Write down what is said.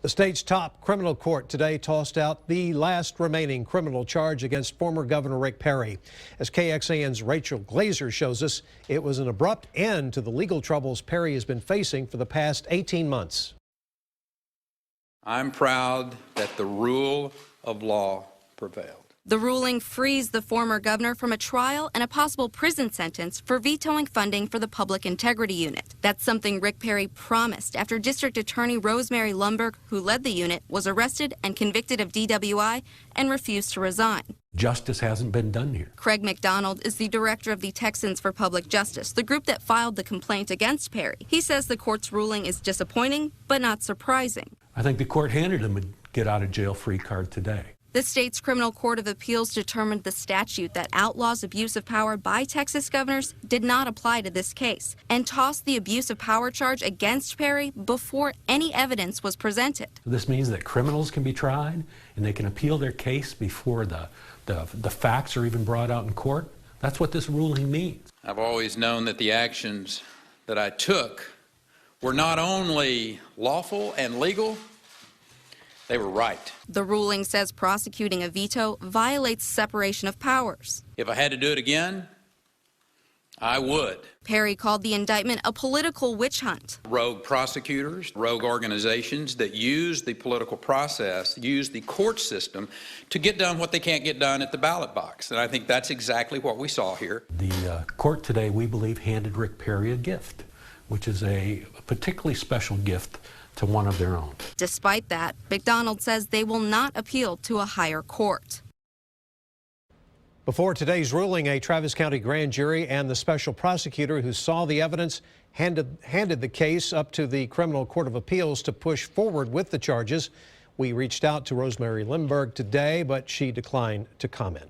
The state's top criminal court today tossed out the last remaining criminal charge against former Governor Rick Perry. As KXAN's Rachel Glazer shows us, it was an abrupt end to the legal troubles Perry has been facing for the past 18 months. I'm proud that the rule of law prevailed. The ruling frees the former governor from a trial and a possible prison sentence for vetoing funding for the Public Integrity Unit. That's something Rick Perry promised after District Attorney Rosemary Lumberg, who led the unit, was arrested and convicted of DWI and refused to resign. Justice hasn't been done here. Craig McDonald is the director of the Texans for Public Justice, the group that filed the complaint against Perry. He says the court's ruling is disappointing, but not surprising. I think the court handed him a get-out-of-jail-free card today. The state's Criminal Court of Appeals determined the statute that outlaws abuse of power by Texas governors did not apply to this case and tossed the abuse of power charge against Perry before any evidence was presented. This means that criminals can be tried and they can appeal their case before the facts are even brought out in court. That's what this ruling means. I've always known that the actions that I took were not only lawful and legal, they were right. The ruling says prosecuting a veto violates separation of powers. If I had to do it again, I would. Perry called the indictment a political witch hunt. Rogue prosecutors, rogue organizations that use the political process, use the court system to get done what they can't get done at the ballot box. And I think that's exactly what we saw here. The court today, we believe, handed Rick Perry a gift, which is a particularly special gift to one of their own. Despite that, McDonald says they will not appeal to a higher court. Before today's ruling, a Travis County grand jury and the special prosecutor who saw the evidence handed the case up to the Criminal Court of Appeals to push forward with the charges. We reached out to Rosemary Lumberg today, but she declined to comment.